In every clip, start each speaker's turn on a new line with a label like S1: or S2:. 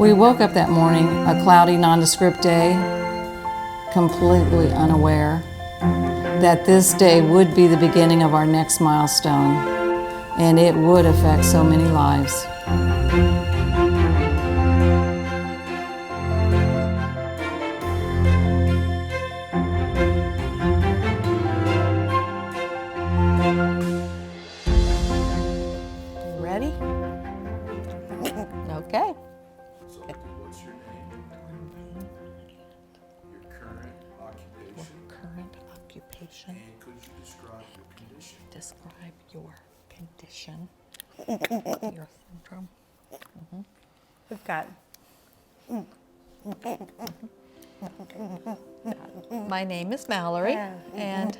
S1: We woke up that morning, a cloudy, nondescript day, completely unaware that this day would be the beginning of our next milestone, and it would affect so many lives.
S2: Ready? Okay.
S3: So, what's your name? Your current occupation?
S2: Current occupation.
S3: And could you describe your condition?
S2: Describe your condition. Your syndrome. My name is Mallory, and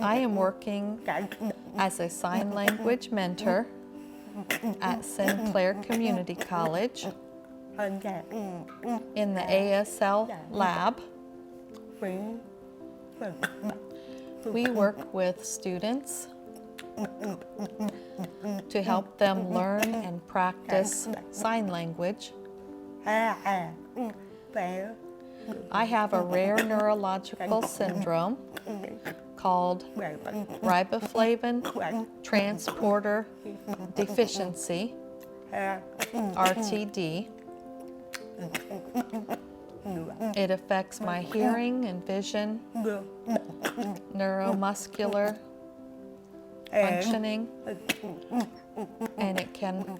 S2: I am working as a sign language mentor at Sinclair Community College in the ASL lab. We work with students to help them learn and practice sign language. I have a rare neurological syndrome called Riboflavin Transporter Deficiency, RTD. It affects my hearing and vision, neuromuscular functioning, and it can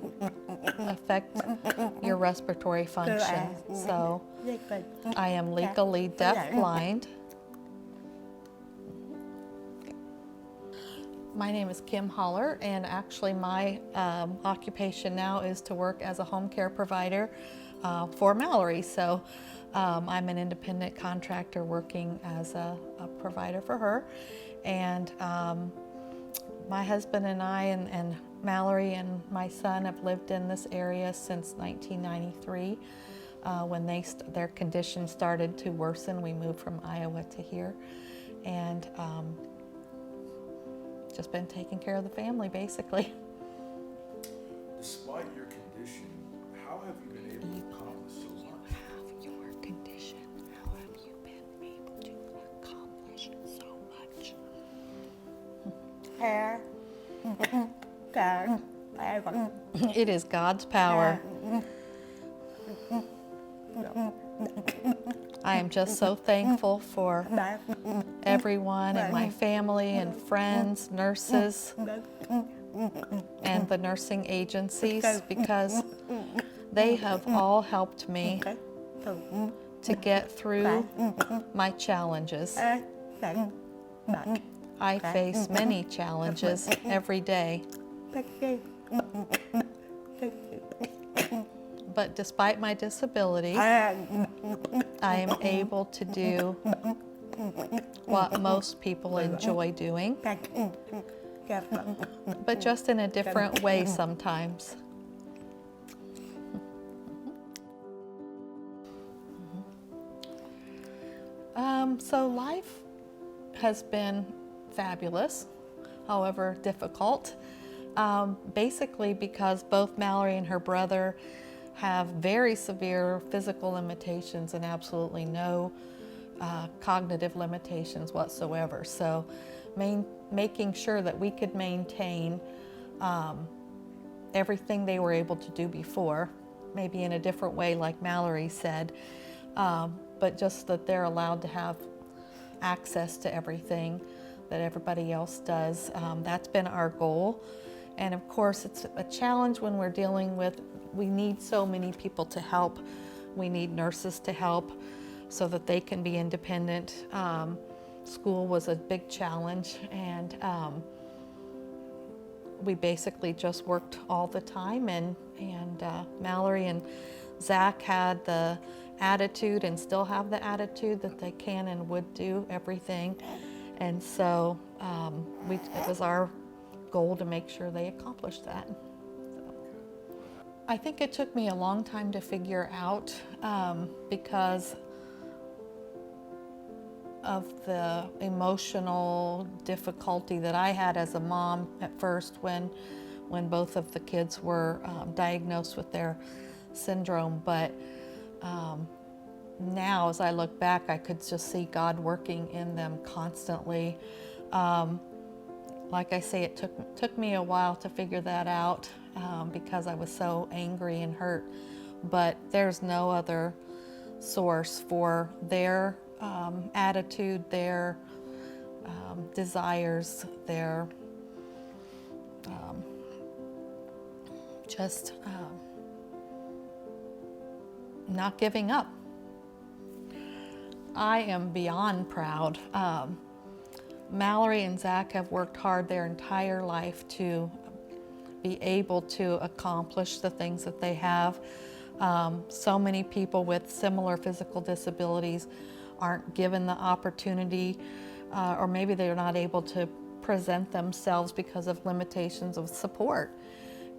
S2: affect your respiratory function. So I am legally deafblind. My name is Kim Holler, and actually my occupation now is to work as a home care provider for Mallory. So I'm an independent contractor working as a provider for her. And my husband and I and Mallory and my son have lived in this area since 1993. When their condition started to worsen, we moved from Iowa to here, and just been taking care of the family, basically.
S3: Despite your condition, how have you been able to accomplish so much?
S2: Have your condition. How have you been able to accomplish so much? It is God's power. I am just so thankful for everyone and my family and friends, nurses, and the nursing agencies, because they have all helped me to get through my challenges. I face many challenges every day. But despite my disability, I am able to do what most people enjoy doing, but just in a different way sometimes. So life has been fabulous, however difficult, basically because both Mallory and her brother have very severe physical limitations and absolutely no cognitive limitations whatsoever. So making sure that we could maintain everything they were able to do before, maybe in a different way like Mallory said, but just that they're allowed to have access to everything that everybody else does. That's been our goal. And of course, it's a challenge when we're dealing with, we need so many people to help. We need nurses to help so that they can be independent. School was a big challenge, and we basically just worked all the time. And Mallory and Zach had the attitude and still have the attitude that they can and would do everything. And so it was our goal to make sure they accomplished that. I think it took me a long time to figure out because of the emotional difficulty that I had as a mom at first when both of the kids were diagnosed with their syndrome, but now as I look back, I could just see God working in them constantly. Like I say, it took me a while to figure that out because I was so angry and hurt, but there's no other source for their attitude, their desires, their just not giving up. I am beyond proud. Mallory and Zach have worked hard their entire life to be able to accomplish the things that they have. So many people with similar physical disabilities aren't given the opportunity, or maybe they're not able to present themselves because of limitations of support.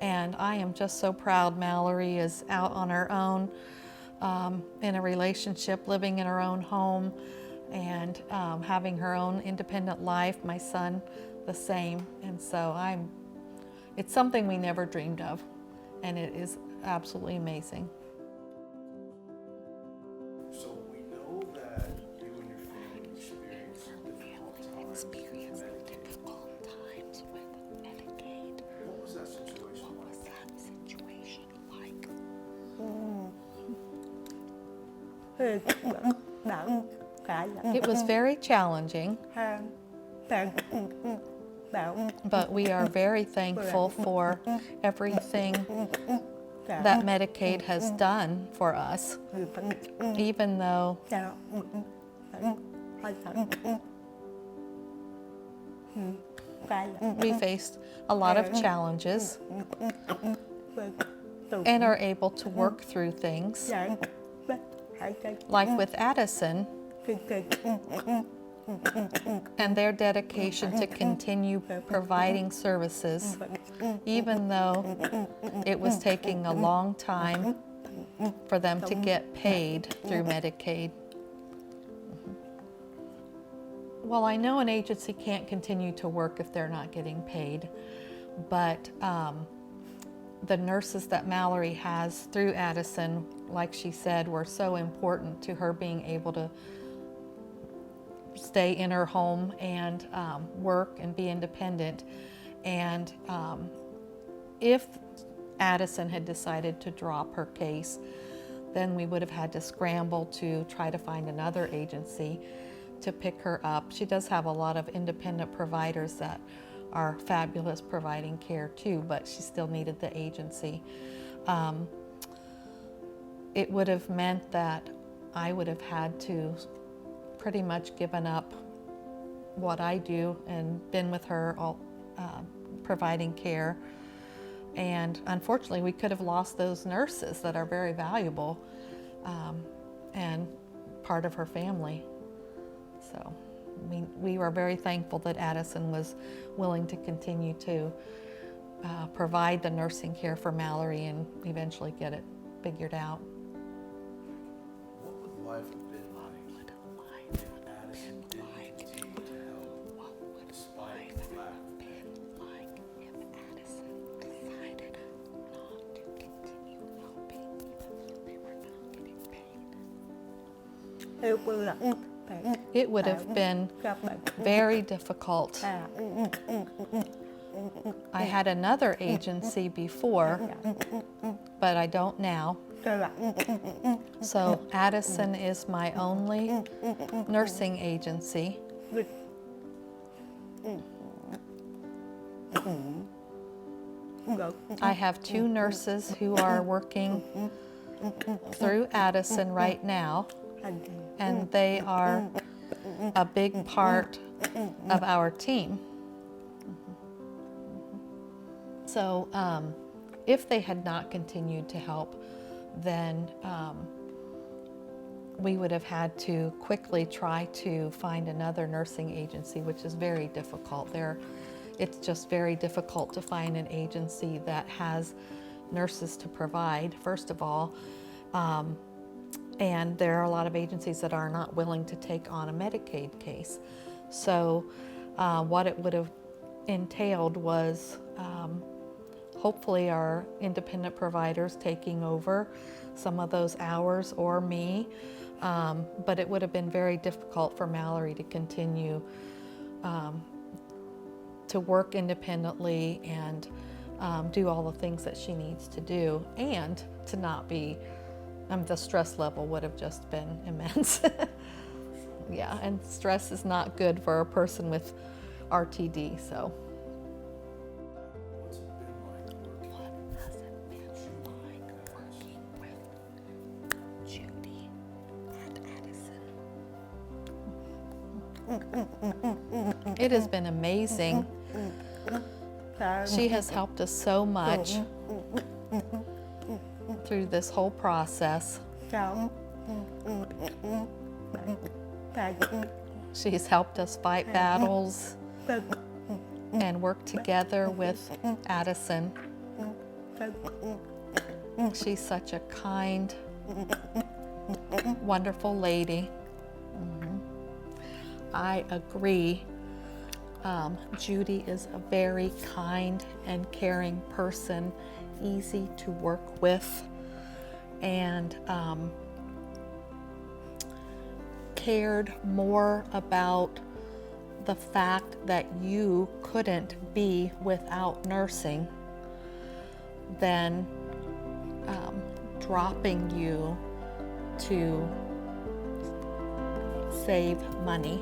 S2: And I am just so proud Mallory is out on her own, in a relationship, living in her own home, and having her own independent life. My son, the same. And so it's something we never dreamed of, and it is absolutely amazing.
S3: So we know that you and your family experienced difficult times with Medicaid. What was that situation like?
S2: It was very challenging, but we are very thankful for everything that Medicaid has done for us, even though we faced a lot of challenges and are able to work through things. Like with Addison and their dedication to continue providing services, even though it was taking a long time for them to get paid through Medicaid. Well, I know an agency can't continue to work if they're not getting paid, but the nurses that Mallory has through Addison, like she said, were so important to her being able to stay in her home and work and be independent. And if Addison had decided to drop her case, then we would have had to scramble to try to find another agency to pick her up. She does have a lot of independent providers that are fabulous providing care too, but she still needed the agency. It would have meant that I would have had to pretty much given up what I do and been with her all, providing care. And unfortunately, we could have lost those nurses that are very valuable and part of her family. So we were very thankful that Addison was willing to continue to provide the nursing care for Mallory and eventually get it figured out.
S3: What would life have been like if Addison didn't continue to help despite the lack of pay?
S2: It would have been very difficult. I had another agency before, but I don't now. So Addison is my only nursing agency. I have 2 nurses who are working through Addison right now, and they are a big part of our team. So if they had not continued to help, then we would have had to quickly try to find another nursing agency, which is very difficult. It's just very difficult to find an agency that has nurses to provide, first of all. And there are a lot of agencies that are not willing to take on a Medicaid case. So what it would have entailed was hopefully our independent providers taking over some of those hours, or me. But it would have been very difficult for Mallory to continue to work independently and do all the things that she needs to do, and to not be, the stress level would have just been immense. Yeah, and stress is not good for a person with RTD, so.
S3: What's it been like working?
S2: What has it been like working with Judy and Addison? It has been amazing. She has helped us so much through this whole process. She's helped us fight battles and work together with Addison. She's such a kind, wonderful lady. I agree. Judy is a very kind and caring person, easy to work with, and cared more about the fact that you couldn't be without nursing than dropping you to save money.